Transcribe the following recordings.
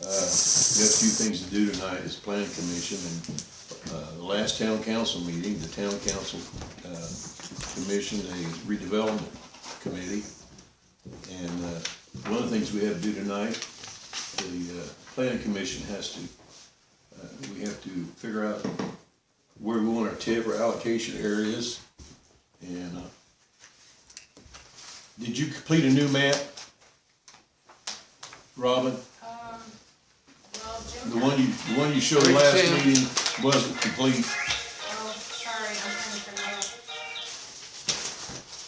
We got a few things to do tonight as planning commission, and the last town council meeting, the town council commissioned a redevelopment committee, and one of the things we have to do tonight, the planning commission has to, we have to figure out where we want our TIF or allocation areas, and did you complete a new map, Robin? Well, Jim. The one you showed last meeting wasn't complete. Oh, sorry, I'm trying to figure it out.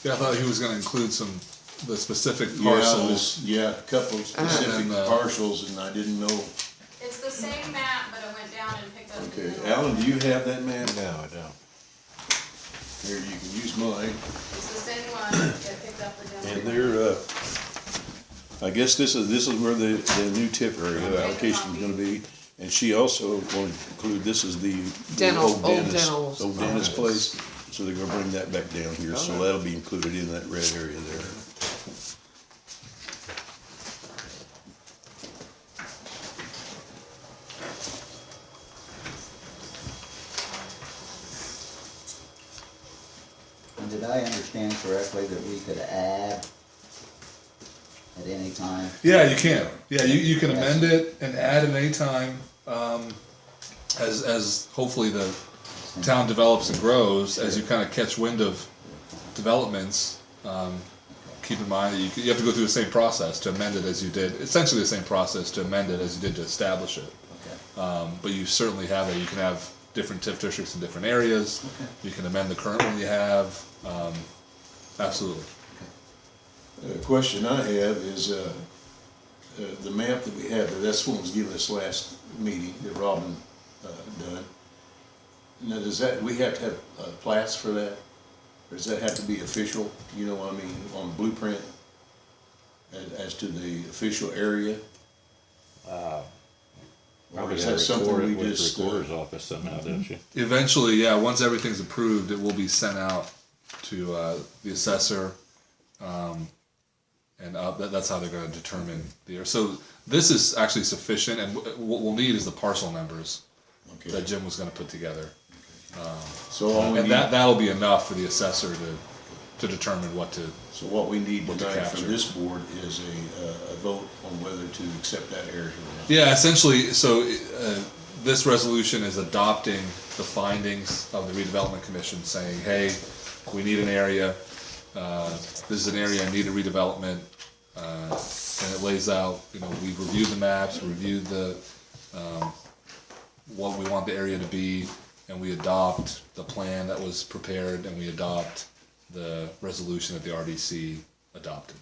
Yeah, I thought he was gonna include the specific parcels. Yeah, a couple of specific parcels, and I didn't know. It's the same map, but I went down and picked up the Okay, middle. Alan, do you have that map? No, I don't. Here, you can use mine. It's the same one, I picked up the And middle. they're, I guess this is where the new TIF area allocation is gonna be. And she also wanted to include, this is the old dentist place. So they're gonna bring that back down here, so that'll be included in that red area there. And did I understand correctly that we could add at any time? Yeah, you can. Yeah, you can amend it and add at any time, as hopefully the town develops and grows, as you kind of catch wind of developments. Keep in mind that you have to go through the same process to amend it as you did, essentially the same process to amend it as you did to establish it. Okay. But you certainly have it. You can have different TIF districts in different areas. Okay. You can amend the current one you have. Absolutely. The question I have is, the map that we have, that's what was given us last meeting, that Robin, done. Now, we have to have, plats for that? Or does that have to be official, you know what I mean, on the blueprint? As to the official area? Or Probably is gotta that something record we it with the just, recorder's office somehow, don't you? Eventually, yeah, once everything's approved, it will be sent out to the assessor, and that's how they're going to determine the area. So this is actually sufficient, and what we'll need is the parcel numbers okay. that Jim was going to put together. So all we And need, that'll be enough for the assessor to determine what to. so what we need what to tonight capture. from this board is a vote on whether to accept that area or not. Yeah, essentially, so this resolution is adopting the findings of the redevelopment commission, saying, hey, we need an area, this is an area in need of redevelopment, and it lays out, we've reviewed the maps, reviewed the, what we want the area to be, and we adopt the plan that was prepared, and we adopt the resolution that the RDC adopted.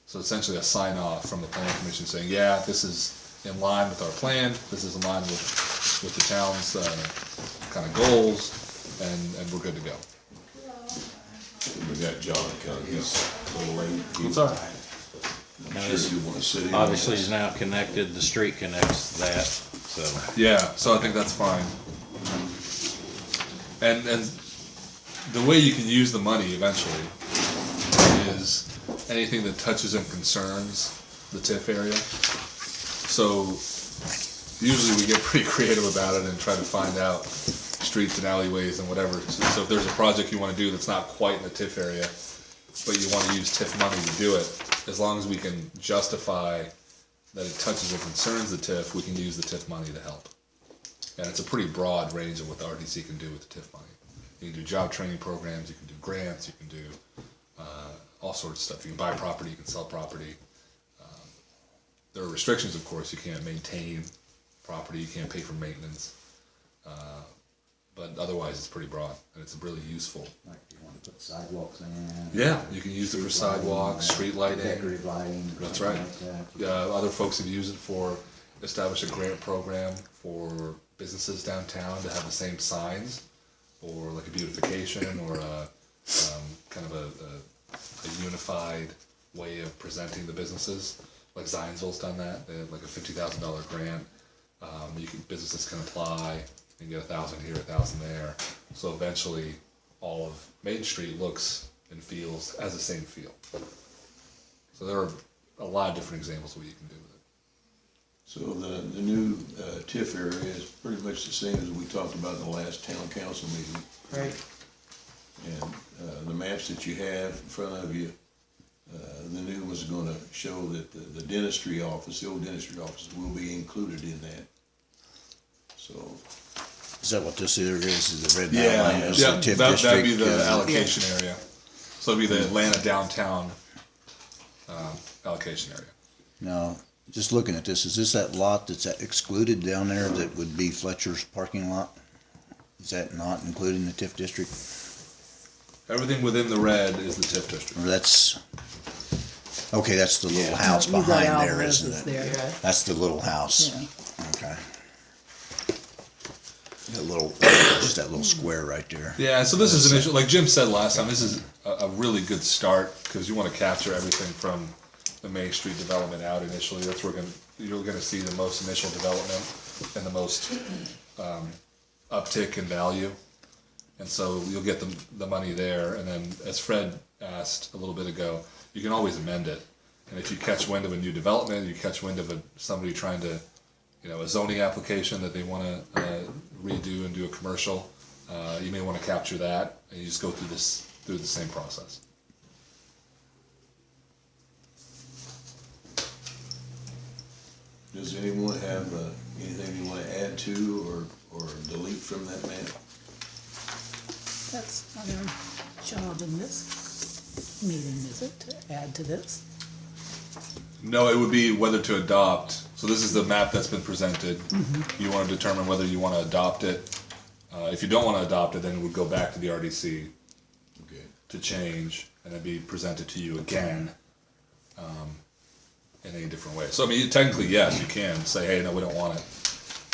So essentially a sign off from the planning commission saying, yeah, this is in line with our plan, this is in line with the town's kind of goals, and we're good to go. We got John coming, he's a little late. It's all right. I'm sure you wanna sit in. Obviously, he's now connected, the street connects that, so. Yeah, so I think that's fine. And the way you can use the money eventually is anything that touches and concerns the TIF area. So usually we get pretty creative about it and try to find out streets and alleyways and whatever. So if there's a project you want to do that's not quite in the TIF area, but you want to use TIF money to do it, as long as we can justify that it touches or concerns the TIF, we can use the TIF money to help. And it's a pretty broad range of what the RDC can do with the TIF money. You can do job training programs, you can do grants, you can do all sorts of stuff. You can buy property, you can sell property. There are restrictions, of course. You can't maintain property, you can't pay for maintenance. But otherwise, it's pretty broad, and it's really useful. Like you want to put sidewalks in? Yeah, you can use it for sidewalks, street lighting. Decorative lighting. That's something right. like that. Other folks have used it for establish a grant program for businesses downtown to have the same signs, or like a beautification, or a kind of a unified way of presenting the businesses. Like Zionsville's done that. They have like a $50,000 grant. Businesses can apply and get 1,000 here, 1,000 there. So eventually, all of Main Street looks and feels as the same feel. So there are a lot of different examples of what you can do with it. So the new TIF area is pretty much the same as we talked about in the last town council meeting. Right. And the maps that you have in front of you, the new one's gonna show that the dentistry office, the old dentistry office will be included in that. So, Is that what this here is the red Yeah, outline? Is yeah, the TIF that'd be district, the uh, allocation area. So it'd be the Atlanta downtown, allocation area. Now, just looking at this, is this that lot that's excluded down there that would be Fletcher's parking lot? Is that not included in the TIF district? Everything within the red is the TIF district. Or that's, okay, that's the little Yeah. house You got behind there, Alvarez's isn't it? there. Yeah. That's the little house. Yeah. Okay. That little, just that little square right there. Yeah, so this is an issue, like Jim said last time, this is a really good start, because you want to capture everything from the Main Street development out initially. That's where you're gonna see the most initial development and the most uptick in value. And so you'll get the money there, and then as Fred asked a little bit ago, you can always amend it. And if you catch wind of a new development, you catch wind of somebody trying to, a zoning application that they wanna redo and do a commercial, you may wanna capture that, and you just go through the same process. does anyone have anything you wanna add to or delete from that map? That's not our job in this meeting, is it, to add to this? No, it would be whether to adopt. So this is the map that's been presented. You want to determine whether you want to adopt it. If you don't want to adopt it, then it would go back to the RDC Okay. to change, and it'd be presented to you again in a different way. So I mean, technically, yes, you can say, hey, no, we don't want it,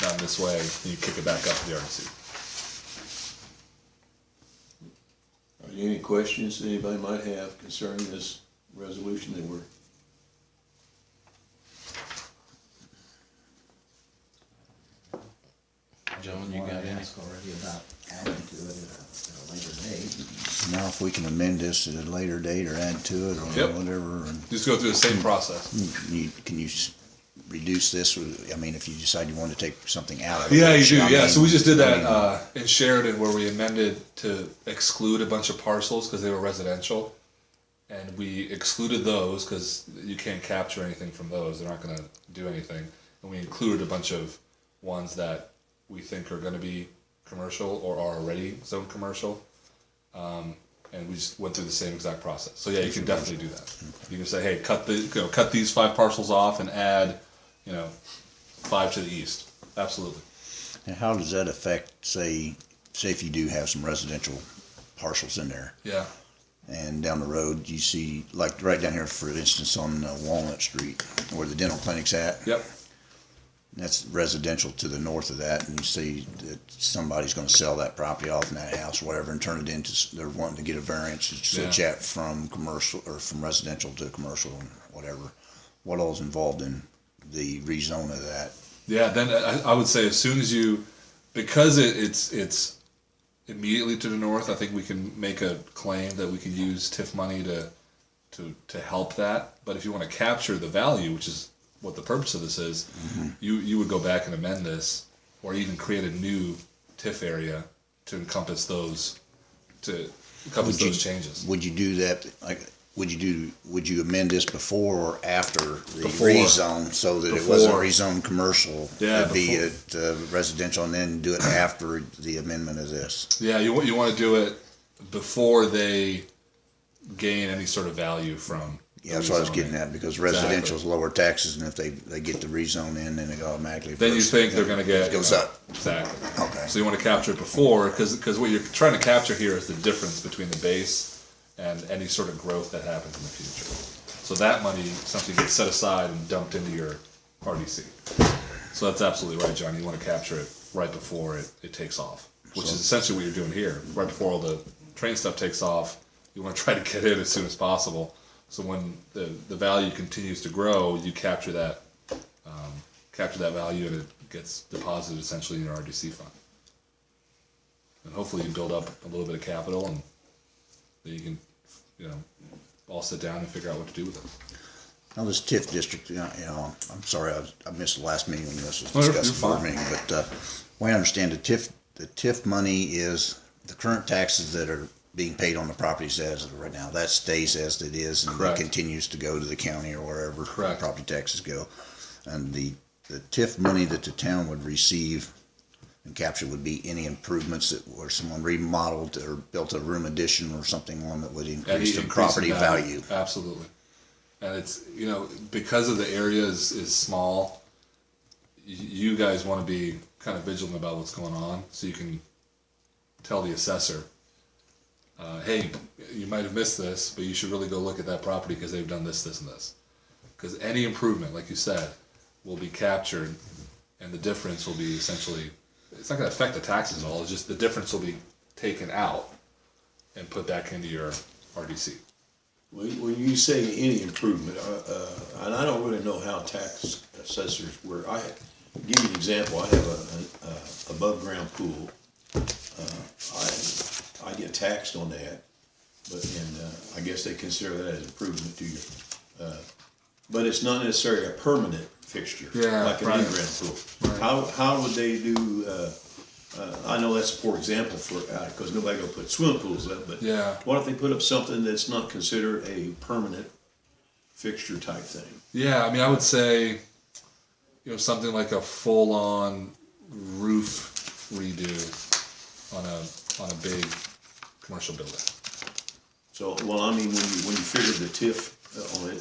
not in this way, and you kick it back up to the RDC. Are there any questions that anybody might have concerning this resolution that we're? John, you got any? Ask already about adding to it at a later date. Now, if we can amend this at a later date or add to it or Yep. whatever, and Just go through the same process. can you reduce this with, I mean, if you decide you want to take something out of it? Yeah, you which, do. I Yeah, mean, so we just did I that mean, in Sheridan, where we amended to exclude a bunch of parcels because they were residential, and we excluded those because you can't capture anything from those; they're not going to do anything. And we included a bunch of ones that we think are going to be commercial or are already zoned commercial, and we just went through the same exact process. So yeah, you can definitely do that. You can say, hey, cut these 5 parcels off and add, 5 to the east. Absolutely. And how does that affect, say if you do have some residential parcels in there, Yeah. and down the road you see, like right down here, for instance, on Walnut Street, where the dental clinic's at, Yep. that's residential to the north of that, and you see that somebody's gonna sell that property off in that house, or whatever, and turn it into, they're wanting to get a variance to switch Yeah. that from commercial, or from residential to commercial, and whatever. What all's involved in the rezone of that? Yeah, then I would say as soon as you, because it's immediately to the north, I think we can make a claim that we can use TIF money to help that. But if you want to capture the value, which is what the purpose of this is, you would go back and amend this, or even create a new TIF area to encompass those changes. Would you do that, like, would you amend this before or after the Before. rezone, so that it wasn't Before. rezoned commercial? Yeah, It'd be before. it residential, and then do it after the amendment of this? Yeah, you want to do it before they gain any sort of value from. Yeah, that's what I was rezoning. getting at, because residential's lower taxes, and if they get the rezone in, then it automatically. Then you think they're going to get It goes up. Exactly. Okay. So you want to capture it before, because what you're trying to capture here is the difference between the base and any sort of growth that happens in the future. So that money essentially gets set aside and dumped into your RDC. So that's absolutely right, John. You want to capture it right before it takes off, which is essentially what you're doing here. Right before all the train stuff takes off, you want to try to get in as soon as possible. So when the value continues to grow, you capture that value, and it gets deposited essentially in your RDC fund. And hopefully you build up a little bit of capital, and then you can, all sit down and figure out what to do with it. Now, this TIF district, I'm sorry, I missed the last meeting when this was Oh, you're discussed before fine. me, but, the way I understand the TIF money is the current taxes that are being paid on the properties as of right now, that stays as it is and Correct. it continues to go to the county or wherever Correct. property taxes go. And the TIF money that the town would receive and capture would be any improvements that, where someone remodeled or built a room addition or something on that would Any increase the increase in property value. Absolutely. And it's, because of the area is small, you guys want to be kind of vigilant about what's going on, so you can tell the assessor, hey, you might have missed this, but you should really go look at that property because they've done this, this, and this. Because any improvement, like you said, will be captured, and the difference will be essentially, it's not going to affect the taxes at all, it's just the difference will be taken out and put back into your RDC. When you say any improvement, and I don't really know how tax assessors work, give you an example, I have a above ground pool. I get taxed on that, and I guess they consider that as improvement to you. But it's not necessarily a permanent fixture, Yeah, like an right. in-ground pool. Right. How would they do, I know that's a poor example for, because nobody gonna put swimming pools up, but Yeah. what if they put up something that's not considered a permanent fixture type thing? Yeah, I mean, I would say, something like a full-on roof redo on a big commercial building. So, well, I mean, when you figure the TIF on it,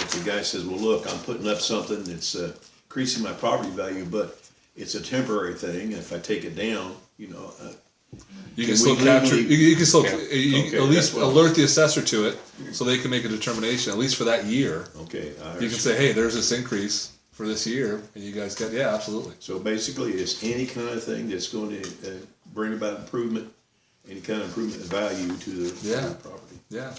if the guy says, well, look, I'm putting up something that's increasing my property value, but it's a temporary thing, and if I take it down, You Can can still we capture. legally- You can still Okay, at least that's what- alert the assessor to it, so they can make a determination. At least for that year, okay. you can say, "Hey, there's this increase for this year," and you guys get, yeah, absolutely. So basically, it's any kind of thing that's going to bring about improvement, any kind of improvement in value to the Yeah. property. Yeah,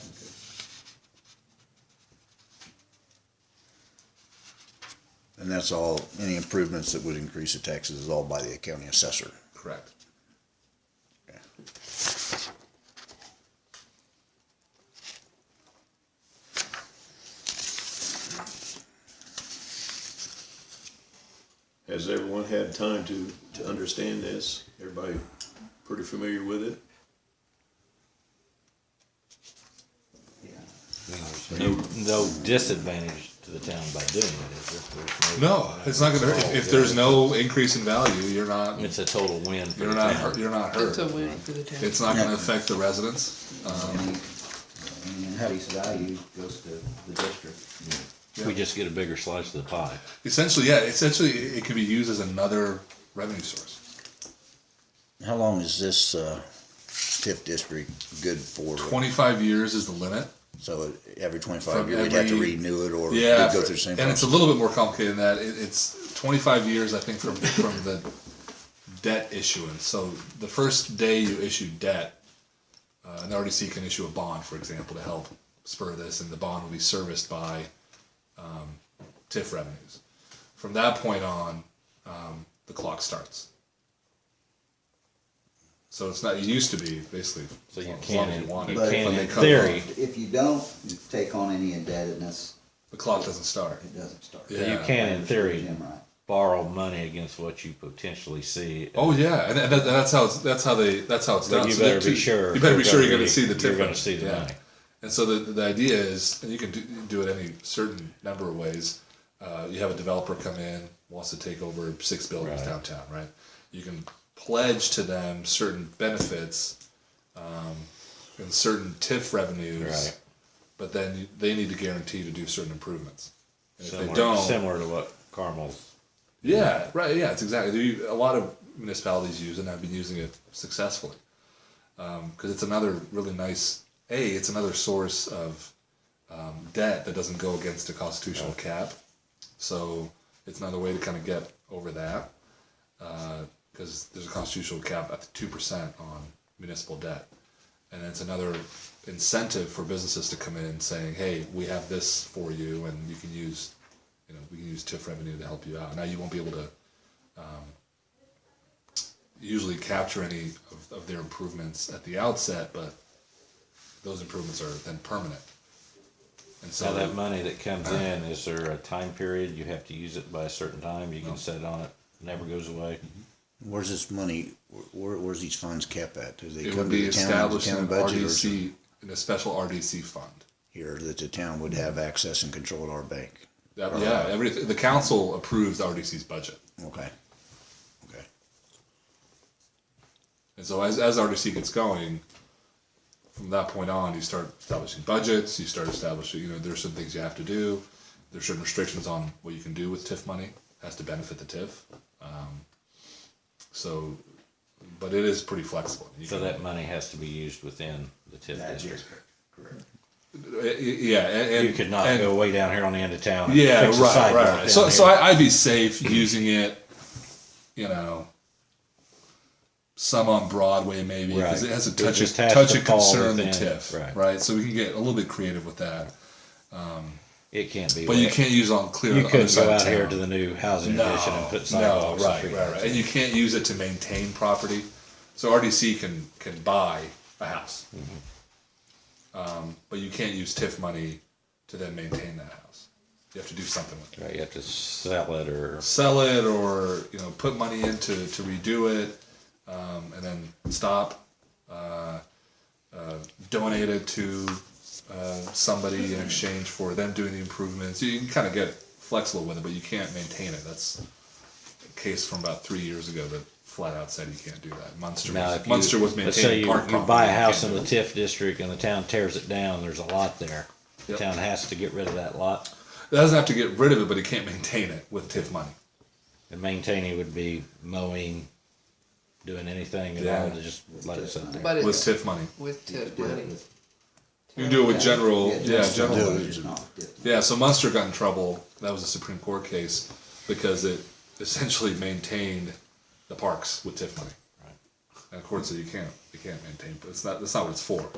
And that's all, any improvements that would increase the taxes is all by the county assessor. correct. Has everyone had time to understand this? Everybody pretty familiar with it? No disadvantage to the town by doing it, is there? There's No, it's not gonna hurt. If there's no increase in value, you're not. It's a total win for You're the not. town. You're not It's a hurt. win for the town. It's not gonna affect the residents. And Huddy's value goes to the district. We just get a bigger slice of the pie. Essentially, yeah. Essentially, it can be used as another revenue source. How long is this, TIF district good for? 25 years is the limit. So every 25 From years, we'd have to every- renew it, or Yeah, we'd go through the same and process? it's a little bit more complicated than that. It's 25 years, I think, from the debt issuance. So the first day you issue debt, an RDC can issue a bond, for example, to help spur this, and the bond will be serviced by TIF revenues. From that point on, the clock starts. So it's not. It used to be basically So you as can, long as you want it. But can, But they in cut theory, If you don't take on any indebtedness, the clock doesn't start. it doesn't start. Yeah. you can, in theory, Jim, right? borrow money against what you potentially see. Oh yeah, and that's how it's done. But you So better that- be sure. You better be sure you're going be- to see the You're going difference. to see the Yeah. money. And so the idea is, and you can do it any certain number of ways. You have a developer come in, wants to take over 6 buildings Right. downtown, right? You can pledge to them certain benefits and certain TIF revenues, Right. but then they need to guarantee to do certain improvements. And if they Similar, don't, similar to what Carmel's. yeah, right. Yeah, it's exactly. A lot of municipalities use it and have been using it successfully because it's another really nice. It's another source of debt that doesn't go against the constitutional cap. So it's another way to kind of get over that because there's a constitutional cap at 2% on municipal debt, and it's another incentive for businesses to come in saying, "Hey, we have this for you, and you can use." We can use TIF revenue to help you out. Now you won't be able to usually capture any of their improvements at the outset, but those improvements are then permanent. And so So that money that comes in, is there a time period? You have to use it by a certain time? You can set it on it, never goes away? Where's this money, where's these funds kept at? Do they it come would to be the town, established in town an budget, or is it RDC, in a special RDC fund. here that the town would have access and control of our bank? Yeah, everything, the council approves RDC's budget. Okay. Okay. And so as RDC gets going, from that point on, you start establishing budgets, you start establishing, there's some things you have to do. There's certain restrictions on what you can do with TIF money, has to benefit the TIF. But it is pretty flexible. So that money has to be used within the TIF district? Correct. Yeah, and You could not go way down here on the end of town and Yeah, fix a right, sidewalk right. down So here. I'd be safe using it, some on Broadway maybe, because Right. it has a It touch just of has touch to of fall concern the within, TIF, right. So we can get a little bit creative with that, It can't be. but you can't use it on clear. You other couldn't side go of out here town. to the new housing No, addition and put no, sidewalks and right, streetlights. and you can't use it to maintain property. So RDC can buy a house, but you can't use TIF money to then maintain that house. You have to do something with it. Right, you have to sell it or. Sell it, or put money in to redo it, and then stop, donate it to somebody in exchange for them doing the improvements. You can kind of get flexible with it, but you can't maintain it. That's a case from about 3 years ago that flat out said you can't do that. Munster Now, was, if Munster was let's say maintaining you, park you property. buy a You house can't in the do it. TIF district and the town tears it down, there's a lot there. The Yep. town has to get rid of that lot, It doesn't have to get rid of it, but it can't maintain it with TIF money. and maintaining would be mowing, doing anything at all Yeah. to just let it sit there. But With it's TIF money. with tip Do it money. with- You can do it with general, Yeah, general. do it. It's not different. Yeah, so Munster got in trouble. That was a Supreme Court case because it essentially maintained the parks with TIF money. Right. And the court said you can't maintain, but that's not what it's for.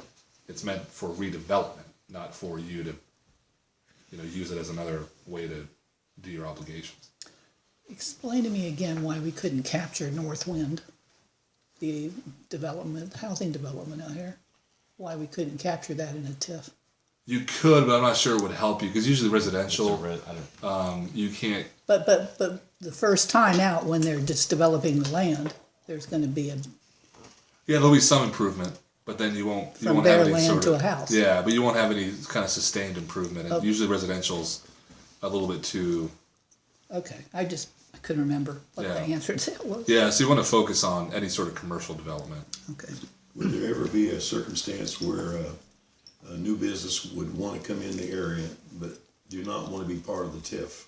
It's meant for redevelopment, not for you to, use it as another way to do your obligations. Explain to me again why we couldn't capture North Wind, the development, housing development out here. Why we couldn't capture that in a TIF. You could, but I'm not sure it would help you because usually It's a residential, I don't- you can't. But the first time out, when they're just developing the land, there's gonna be a, Yeah, there'll be some improvement, but then you won't. You From won't bare have any land sort to of, a house. Yeah, but you won't have any kind of sustained improvement. And Okay. usually residential's a little bit too. okay, I couldn't remember what the Yeah. answer to that was. Yeah, so you want to focus on any sort of commercial development. Okay. Would there ever be a circumstance where a new business would want to come in the area but do not want to be part of the TIF?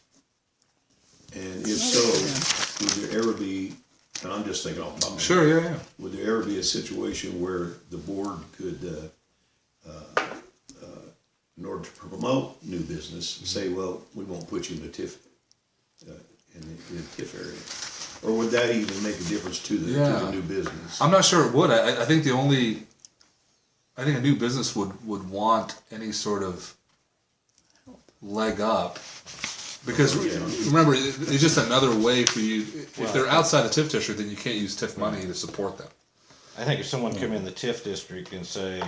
And if so, would there ever be, and I'm just thinking off my mind. Sure, yeah. Would there ever be a situation where the board could, in order to promote new business, say, well, we won't put you in the TIF, in the TIF area? Or would that even make a difference to the Yeah. new business? I'm not sure it would. I think I think a new business would want any sort of leg up. Because remember, it's just another way for you. If they're outside the TIF district, then you can't use TIF money to support them. I think if someone come in the TIF district and say,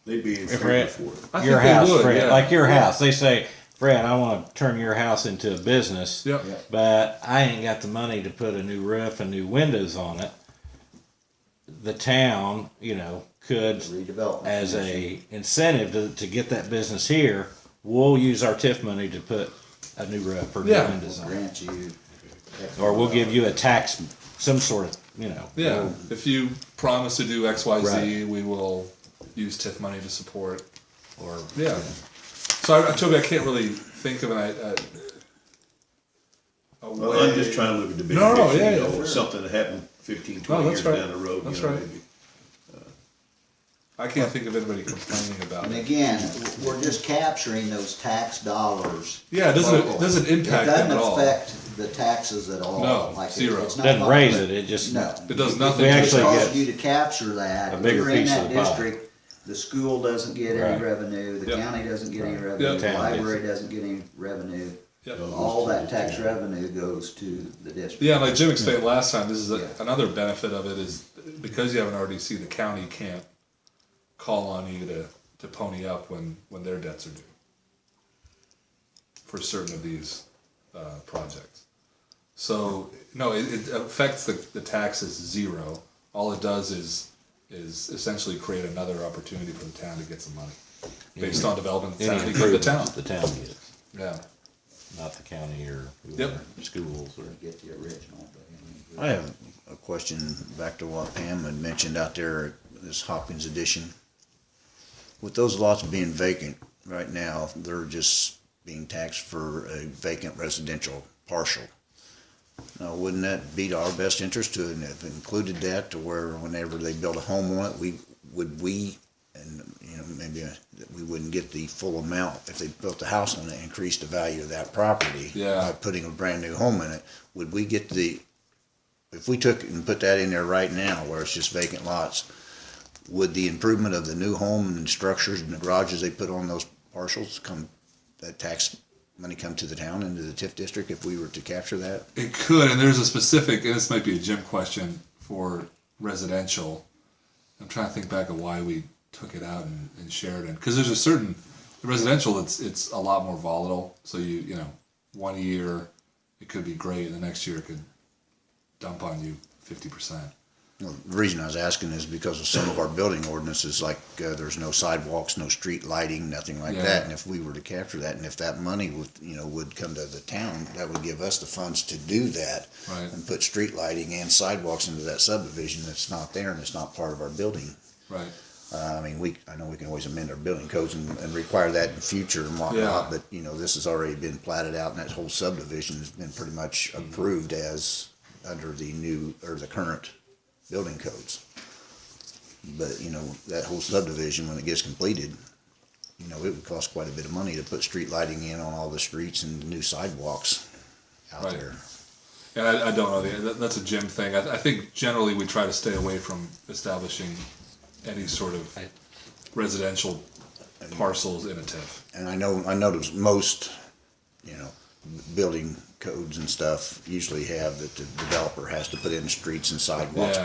They'd be in If favor we're- for it. I your think they house, would, Fred, yeah. like your house, they say, Fred, I want to turn your house into a business, Yep. but I ain't got the money to put a new roof and new windows on it. The town, could, Redevelopment. as a incentive to get that business here, we'll use our TIF money to put a new roof or new Yeah. windows on it. Grant you. Or we'll give you a tax, some sort of, Yeah. If you promise to do X, Y, Z, Right. we will use TIF money to support. or, Yeah. So Toby, I can't really think of a Well, way. I'm just trying to look at the big No, picture, yeah, yeah. something that happened 15, 20 that's years right. down the road, That's right. maybe. I can't think of anybody complaining about And it. again, we're just capturing those tax dollars. Yeah, it doesn't locally. impact them at all. It doesn't affect the taxes at all. No, Like, zero. it's not doesn't like- raise it, it just, No. It does nothing. We to actually the- Because get you to capture that, a if bigger you're in piece of that the pie. district, the school doesn't get any Right. revenue, the Yep. county doesn't get any Yep. revenue, the Town library gets doesn't get any revenue. Yep. All that tax revenue goes to the district. Yeah, like Jim explained last time, this is Yeah. another benefit of it is because you have an RDC, the county can't call on you to to pony up when their debts are due for certain of these projects. So no, it affects the taxes zero. All it does is essentially create another opportunity for the town to get some money based on development that's Any happening in the town. improvements the town gets, Yeah. not the county or whoever, schools or. Get the original, but. I have a question back to what Pam had mentioned out there, this Hopkins addition. With those lots being vacant right now, they're just being taxed for a vacant residential partial. Now, wouldn't that be to our best interest to have included that to where whenever they build a home on it, maybe that we wouldn't get the full amount if they built a house on it, increase the value of that property by putting a brand new home in it. Would we get if we took and put that in there right now where it's just vacant lots, would the improvement of the new home and structures and the garages they put on those parcels that tax money come to the town, into the TIF district, if we were to capture that? It could, and there's a specific, and this might be a Jim question for residential. I'm trying to think back of why we took it out in Sheridan, because there's a certain residential it's a lot more volatile. So you know, 1 year it could be great, and the next year it could dump on you 50%. Well, the reason I was asking is because of some of our building ordinances, like there's no sidewalks, no street lighting, nothing like that. And if we were to capture that, and if that money would come to the town, that would give us the funds to do that, Right. and put street lighting and sidewalks into that subdivision that's not there and it's not part of our building. Right. I mean, I know we can always amend our building codes and require that in the future and whatnot, but this has already been platted out, and that whole subdivision has been pretty much approved as under the current building codes. But that whole subdivision, when it gets completed, it would cost quite a bit of money to put street lighting in on all the streets and new sidewalks out Right. there. And I don't know, that's a Jim thing. I think generally we try to stay away from establishing any sort of residential parcels in a TIF. And I noticed most, building codes and stuff usually have that the developer has to put in streets and sidewalks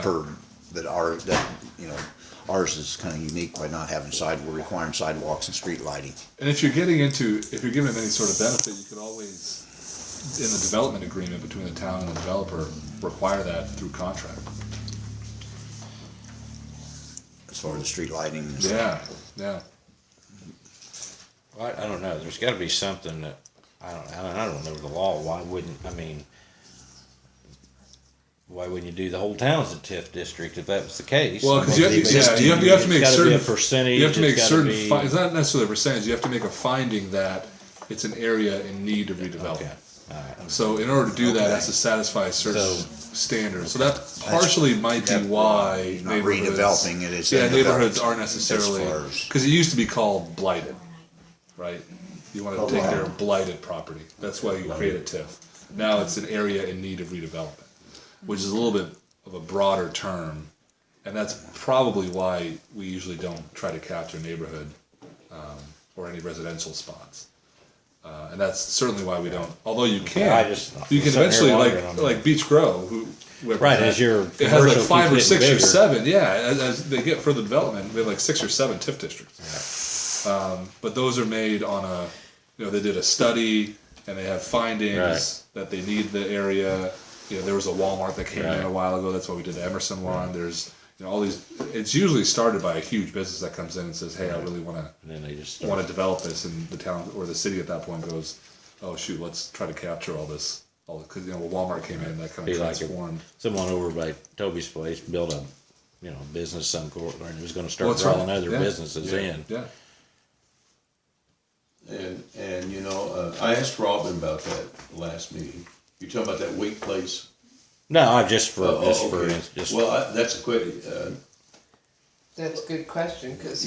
but ours is kind of unique by not having we're requiring sidewalks and street lighting. And if you're giving any sort of benefit, you could always, in the development agreement between the town and the developer, require that through contract. As far as the street lighting and stuff. Yeah. Well, I don't know. There's got to be something that I don't know the law. Why wouldn't you do the whole town's a TIF district if that was the case? Well, because you have to make It's gotta certain be a percentage. You have to make it's gotta certain. be- It's not necessarily a percentage. You have to make a finding that it's an area in need of redevelopment. Okay. All right. So in order to do that, it has to satisfy certain standards. So that partially might be why not neighborhoods, redeveloping it, it's neighborhoods undeveloped aren't necessarily, as far as- because it used to be called blighted, right? You want to take care of blighted property. That's why you create a TIF. Now it's an area in need of redevelopment, which is a little bit of a broader term, and that's probably why we usually don't try to capture neighborhood or any residential spots. And that's certainly why we don't. Although you can, you can eventually like Beach Grove, Right, as your it has like commercial 5 or keeps 6 getting or bigger. 7. Yeah, as they get further development, we have like 6 or 7 TIF districts. But those are made on they did a study and they have findings that they need the area. There was a Walmart that came in a while ago. That's why we did the Emerson one. There's all these. It's usually started by a huge business that comes in and says, "Hey, I really want to develop this," and the town or the city at that point goes, "Oh shoot, let's try to capture all this." Because Walmart came in, that kind of transformed. Someone over by Toby's place built a business some court and it was going to start drawing other businesses in. Yeah. And I asked Robin about that last meeting. You talking about that Wake Place? No, just for Well, that's a quick. That's a good question, because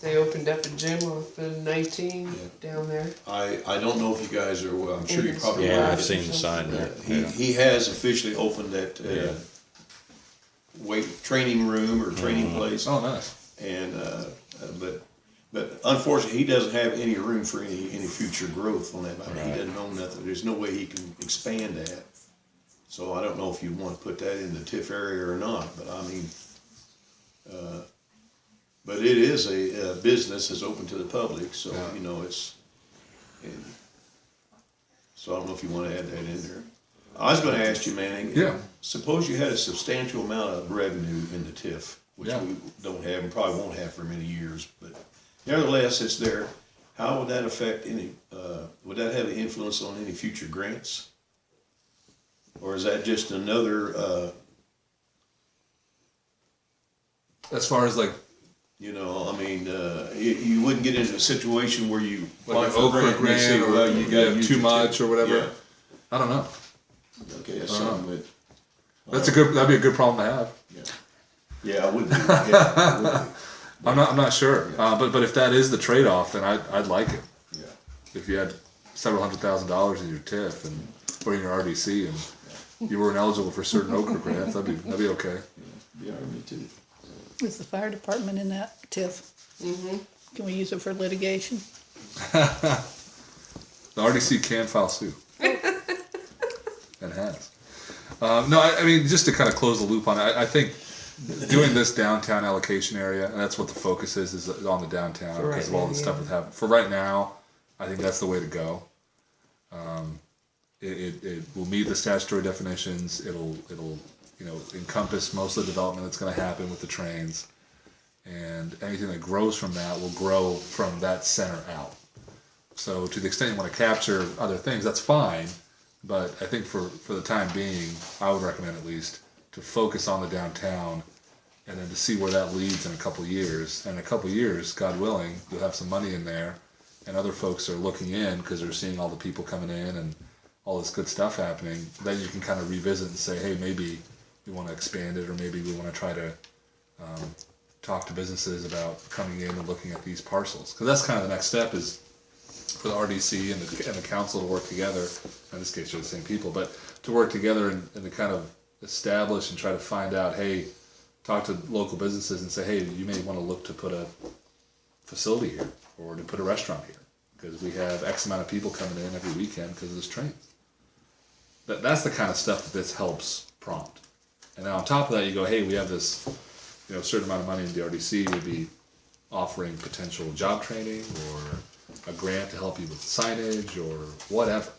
they opened up a gym off of 19 down there. I don't know if you guys are. Well, I'm sure you probably. Yeah, are. I've seen the sign there. He has officially opened that weight training room or training place. Oh, nice. And but unfortunately, he doesn't have any room for any future growth on that. I mean, he doesn't own nothing. There's no way he can expand that. So I don't know if you want to put that in the TIF area or not. But I mean, But it is a business that's open to the public, so, Yeah. you know, and so I don't know if you wanna add that in there. I was gonna ask you, Manning. Yeah. Suppose you had a substantial amount of revenue in the TIF, which Yeah. we don't have and probably won't have for many years, but nevertheless, it's there. How would that affect would that have an influence on any future grants? Or is that just another, As far as like you know, I mean, you wouldn't get into a situation where you apply an for a over grant and they say, grant, or well, you you gotta have use too your much TIF. or whatever. Yeah. I don't know. Okay, that's I don't know. something that. That'd be a good problem to have. Yeah, I would be. Yeah, I would I'm not sure. But if that is the trade-off, then I'd like it. be. Yeah. If you had several $100,000 in your TIF or in your RDC and you weren't eligible for certain Okra grants, that'd be okay. Yeah, me too. Is the fire department in that TIF? Mm-hmm. Can we use it for litigation? The RDC can file suit. And has. No, I mean, just to kind of close the loop on it, I think doing this downtown allocation area, and that's what the focus is on the downtown For because right of all now, the stuff yeah. that's happening. For right now, I think that's the way to go. It will meet the statutory definitions. It'll encompass most of the development that's going to happen with the trains, and anything that grows from that will grow from that center out. So to the extent you want to capture other things, that's fine. But I think for the time being, I would recommend at least to focus on the downtown and then to see where that leads in a couple of years. And in a couple of years, God willing, you'll have some money in there and other folks are looking in because they're seeing all the people coming in and all this good stuff happening. Then you can kind of revisit and say, hey, maybe we want to expand it or maybe we want to try to talk to businesses about coming in and looking at these parcels. Because that's kind of the next step is for the RDC and the council to work together, in this case you're the same people, but to work together and to kind of establish and try to find out, hey, talk to local businesses and say, hey, you may want to look to put a facility here or to put a restaurant here because we have X amount of people coming in every weekend because of this train. That's the kind of stuff that this helps prompt. And then on top of that, you go, hey, we have this certain amount of money in the RDC, we'd be offering potential job training or a grant to help you with signage or whatever.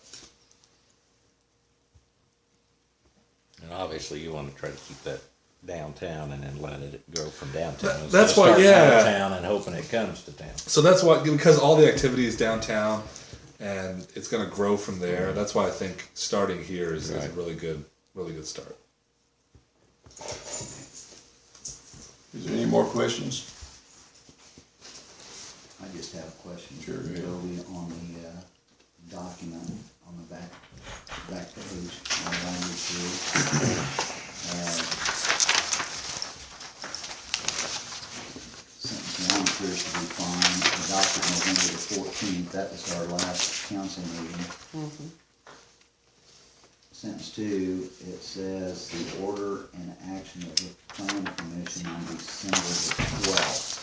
And obviously you want to try to keep that downtown and then let it grow from downtown. That's Instead of why, starting yeah. out of town and hoping it comes to town. So that's why, because all the activity is downtown and it's going to grow from there. That's why I think starting here is a really good start. Is there any more questions? I just have a question. Sure, go ahead. Joey, on the document on the back page, on language three. Sentence one appears to be fine. Adopted November the 14th, that was our last council meeting. Sentence two, it says the order and action of the planning commission on December the 12th.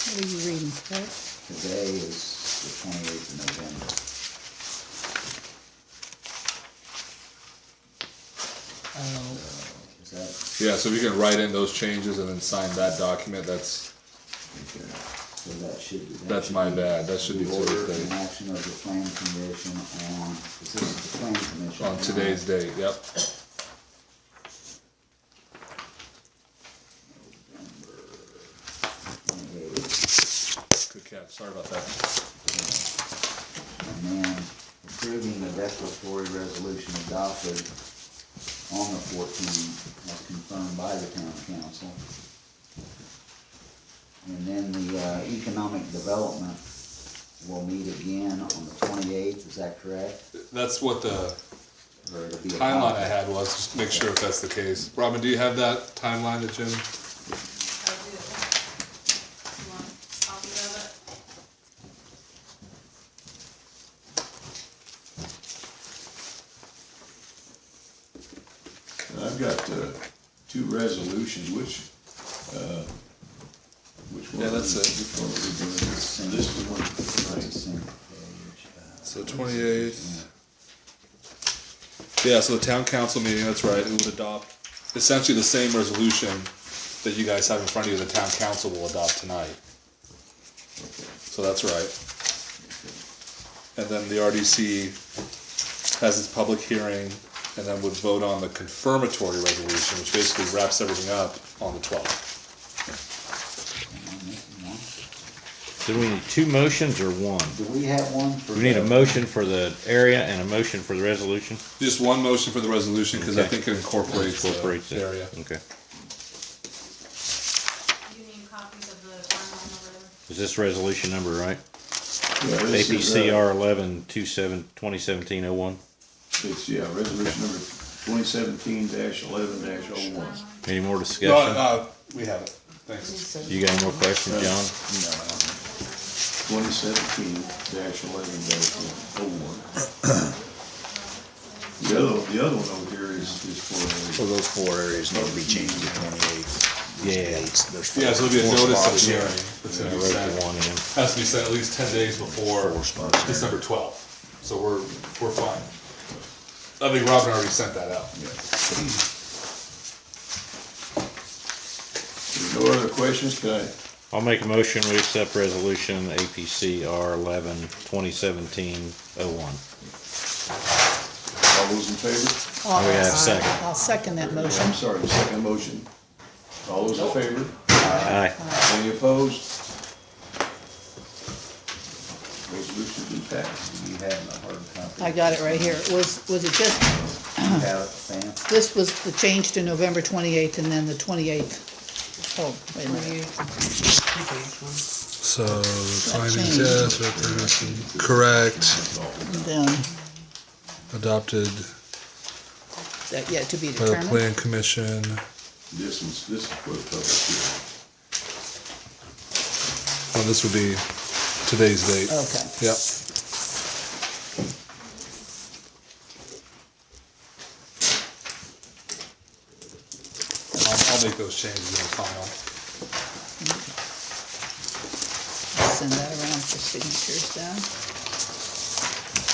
What are you reading, Fred? Today is the 28th of November. Oh, Is that, Yeah, so if you can write in those changes and then sign that document, so that should be. that's my bad. That should be The order today's and date. action of the planning commission on, this is the planning commission. On today's date, yep. November 28th. Good catch. Sorry about that. And then approving the declaratory resolution adopted on the 14th as confirmed by the town council. And then the economic development will meet again on the 28th, is that correct? That's what the Or it'll be a timeline I copy? had was, just make sure if that's the case. Robin, do you have that timeline that Jim? I'll do it. You want a copy of it? I've got two resolutions, which one? Yeah, that's it. Which one are we doing? This is the one, right? Same page, So 28th. Yeah, so the town council meeting, that's right, it would adopt essentially the same resolution that you guys have in front of you, the town council will adopt tonight. So that's right. And then the RDC has its public hearing and then would vote on the confirmatory resolution, which basically wraps everything up on the 12th. Do we need two motions or one? Do we have one for? We need a the- motion for the area and a motion for the resolution? Just one motion for the resolution, because I Okay. think it incorporates Incorporates the it. area. Okay. Do you need copies of the timeline or whatever? Is this resolution number right? Yeah, this is, APCR 11-2017-01. It's, yeah, resolution number 2017-11-01. Any more No, discussion? we have it. Thanks. You got any more questions, John? 2017-11-01. The other one over here is So for, those 4 areas need to be changed to 28. Yeah. There's Yeah, so there'll be a four notice of spots. hearing that's I gonna be wrote sent. the one in. Has to be sent at least 10 days before 4 spots. December 12th. So we're fine. I think Robin already sent that out. no other questions, can I? I'll make a motion, we accept resolution APCR 11-2017-01. All those in favor? Oh, we have a second. I'll second that motion. I'm sorry, the second motion. All those in favor? Aye. Any opposed? Resolution been passed. You have a hard copy. I got it right here. Was it just, You have it, Sam? this was the change to November 28th and then the 28th? Oh, wait a minute. So, findings, yes, correct, And then, adopted is that yet to be determined? commission. This is for the public hearing. Well, this would be today's date. Okay. Yep. I'll make those changes in the final. Send that around for signatures then.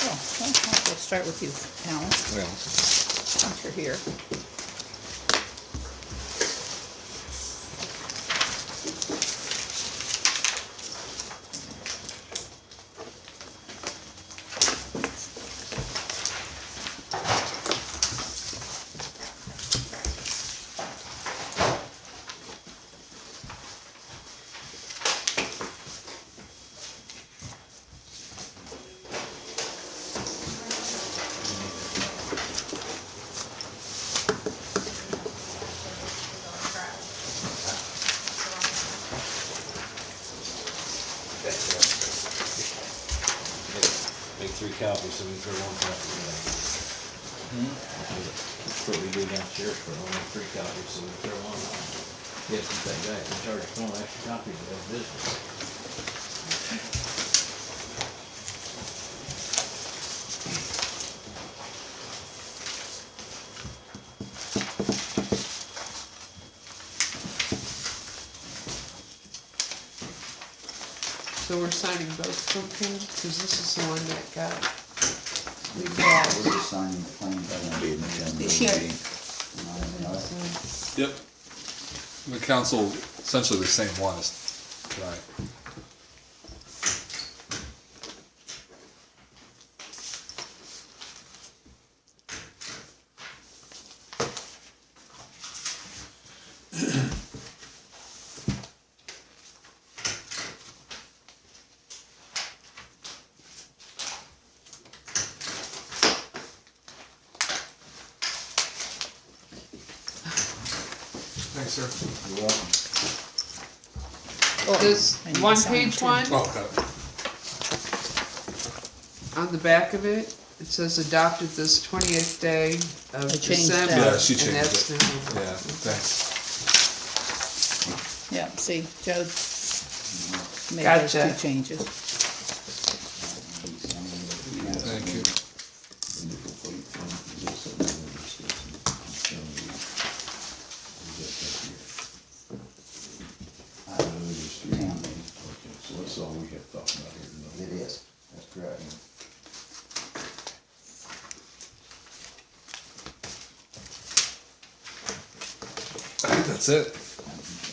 Oh, well, we'll start with you, Alan, since you're here. Make 3 copies, so we throw 1 copy away. That's what we do downstairs for only 3 copies, so we throw 1 out. Yes, in fact, I can charge 1 extra copy for that business. So we're signing both of them, Pam? Cause this is the one that got. Yeah. We're just signing the claim, that won't be in the general She- meeting. Yep. The council, essentially the same one as tonight. Thanks, sir. You're welcome. Oh, This I need to one sign page too. one, Oh, got it. on the back of it, it says adopted this 20th day of I changed December. that. Yeah, she changed And that's it. now. Yeah, thanks. Yeah, see, Joe made those Gotcha. 2 changes. Thank you. So that's all we have to talk about here tonight. It is, that's correct. I think that's it.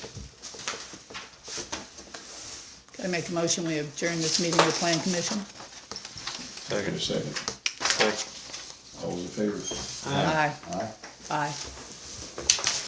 I make a motion, we adjourn this meeting of the Plan Commission. Second. All those in favor? Aye. Aye. Aye.